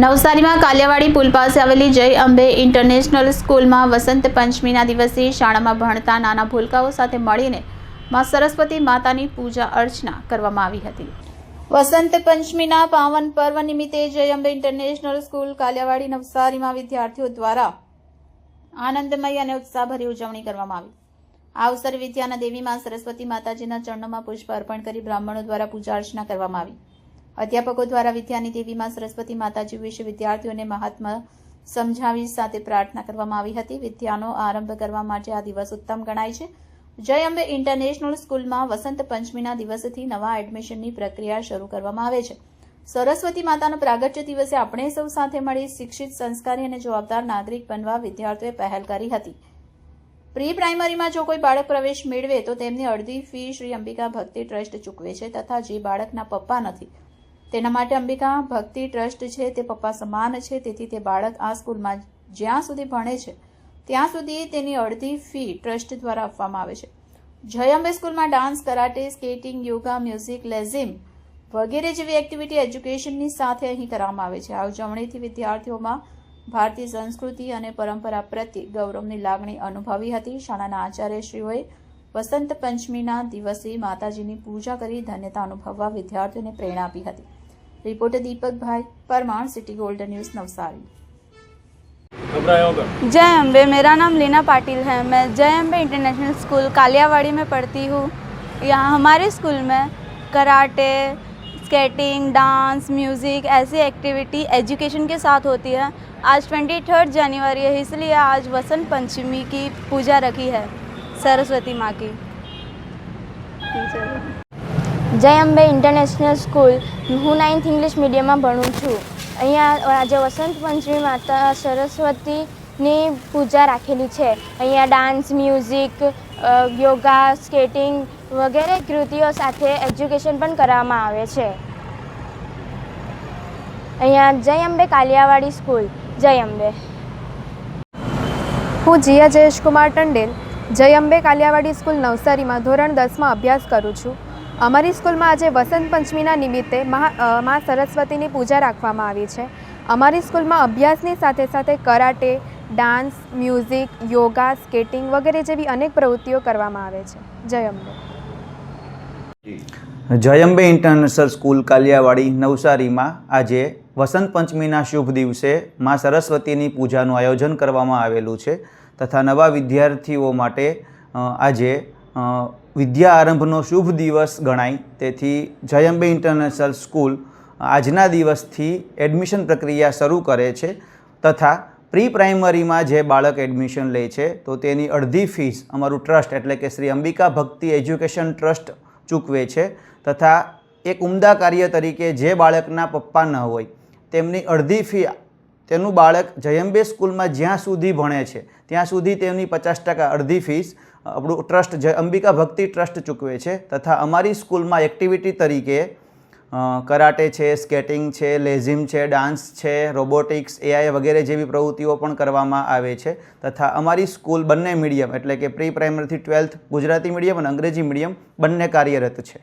નવસારીમાં કાલિયાવાડી પુલ પાસે આવેલી જય અંબે ઇન્ટરનેશનલ સ્કૂલમાં વસંત પંચમીના દિવસે શાળામાં ભણતા નાના ભૂલકાઓ સાથે મળીને માં સરસ્વતી માતાની પૂજા અર્ચના કરવામાં આવી હતી। વસંત પંચમીના પાવન પર્વ નિમિત્તે જય અંબે ઇન્ટરનેશનલ સ્કૂલ કાલિયાવાડી નવસારીમાં વિદ્યાર્થીઓ દ્વારા આનંદમય અને ઉત્સાહભરી ઉજવણી કરવામાં આવી। આ અવસરે વિદ્યાના દેવી માં સરસ્વતી માતાજીના ચરણોમાં પુષ્પ અર્પણ કરી બ્રાહ્મણો દ્વારા પૂજા અર્ચના કરવામાં આવી। અધ્યાપકો દ્વારા વિદ્યાની દેવી માં સરસ્વતી માતાજી વિશે વિદ્યાર્થીઓને મહાત્મા સમજાવી સાથે પ્રાર્થના કરવામાં આવી હતી। વિદ્યાનો આરંભ કરવા માટે આ દિવસ ઉત્તમ ગણાય છે। જય અંબે ઇન્ટરનેશનલ સ્કૂલમાં વસંત પંચમીના દિવસથી નવા એડમિશનની પ્રક્રિયા શરૂ કરવામાં આવે છે। સરસ્વતી માતાનો પ્રાગટ્ય દિવસે આપણે સૌ સાથે મળી શિક્ષિત, સંસ્કારી અને જવાબદાર નાગરિક બનવા વિદ્યાર્થીઓએ પહેલ કરી હતી। પ્રી પ્રાઇમરીમાં જો કોઈ બાળક પ્રવેશ મેળવે તો તેમની અડધી ફી શ્રી અંબિકા ભક્તિ ટ્રસ્ટ ચૂકવે છે તથા જે બાળકના પપ્પા નથી તેના માટે અંબિકા ભક્તિ ટ્રસ્ટ છે તે પપ્પા સમાન છે, તેથી તે બાળક આ સ્કૂલમાં જ્યાં સુધી ભણે છે ત્યાં સુધી તેની અડધી ફી ટ્રસ્ટ દ્વારા આપવામાં આવે છે। જય અંબે સ્કૂલમાં dance, karate, skating, yoga, music, lezim વગેરે જેવી એક્ટિવિટી એજ્યુકેશનની સાથે અહીં કરવામાં આવે છે। આ ઉજવણીથી વિદ્યાર્થીઓમાં ભારતીય સંસ્કૃતિ અને પરંપરા પ્રત્યે ગૌરવની લાગણી અનુભવી હતી। શાળાના આચાર્યશ્રીઓએ વસંત પંચમીના દિવસે માતાજીની પૂજા કરી ધન્યતા અનુભવવા વિદ્યાર્થીઓને પ્રેરણા આપી હતી। रिपोर्टर दीपक भाई Parmar, city golden news Navsari. जय अम्बे, मेरा नाम लीना पाटिल है। मैं जय अम्बे इंटरनेशनल स्कूल कालियावाड़ी में पढ़ती हूँ। यहाँ हमारे स्कूल में कराटे, स्केटिंग, डांस, म्यूज़िक ऐसी एक्टिविटी एजुकेशन के साथ होती है। आज 23 जनवरी है, इसलिए आज वसंत पंचमी की पूजा रखी है सरस्वती माँ की। જય અંબે ઇન્ટરનેશનલ સ્કૂલ, હું 9th ઇંગ્લિશ મીડિયમમાં ભણું છું। અહીંયા આજે વસંત પંચમી માતા સરસ્વતીની પૂજા રાખેલી છે। અહીંયા ડાન્સ, મ્યુઝિક, યોગા, સ્કેટિંગ વગેરે કૃતિઓ સાથે એજ્યુકેશન પણ કરવામાં આવે છે। અહીંયા જય અંબે કાલિયાવાડી સ્કૂલ, જય અંબે। હું જીયા જયેશકુમાર ટંડેલ જય અંબે કાલિયાવાડી સ્કૂલ નવસારીમાં ધોરણ 10માં અભ્યાસ કરું છું। અમારી સ્કૂલમાં આજે વસંત પંચમીના નિમિત્તે મા સરસ્વતીની પૂજા રાખવામાં આવી છે। અમારી સ્કૂલમાં અભ્યાસની સાથે સાથે karate, dance, music, yoga, skating વગેરે જેવી અનેક પ્રવૃત્તિઓ કરવામાં આવે છે। જય અંબે। જય અંબે ઇન્ટરનેશનલ સ્કૂલ કાલિયાવાડી નવસારીમાં આજે વસંત પંચમીના શુભ દિવસે મા સરસ્વતીની પૂજાનું આયોજન કરવામાં આવેલું છે તથા નવા વિદ્યાર્થીઓ માટે આજે વિદ્યા આરંભનો શુભ દિવસ ગણાય, તેથી જય અંબે ઇન્ટરનેશનલ સ્કૂલ આજના દિવસથી એડમિશન પ્રક્રિયા શરૂ કરે છે તથા પ્રી પ્રાઇમરીમાં જે બાળક એડમિશન લે છે તો તેની અડધી ફીસ અમારું ટ્રસ્ટ એટલે કે શ્રી અંબિકા ભક્તિ એજ્યુકેશન ટ્રસ્ટ ચૂકવે છે તથા એક ઉમદા કાર્ય તરીકે જે બાળકના પપ્પા ન હોય તેમની અડધી ફી તેનું બાળક જય અંબે સ્કૂલમાં જ્યાં સુધી ભણે છે ત્યાં સુધી તેમની 50% અડધી ફીસ આપણું ટ્રસ્ટ જય અંબિકા ભક્તિ ટ્રસ્ટ ચૂકવે છે તથા અમારી સ્કૂલમાં એક્ટિવિટી તરીકે કરાટે છે, સ્કેટિંગ છે, લેઝિમ છે, ડાન્સ છે, રોબોટિક્સ, એઆઈ વગેરે જેવી પ્રવૃત્તિઓ પણ કરવામાં આવે છે તથા અમારી સ્કૂલ બંને મીડિયમ એટલે કે પ્રી પ્રાઇમરીથી 12th ગુજરાતી મીડિયમ અને અંગ્રેજી મીડિયમ બંને કાર્યરત છે।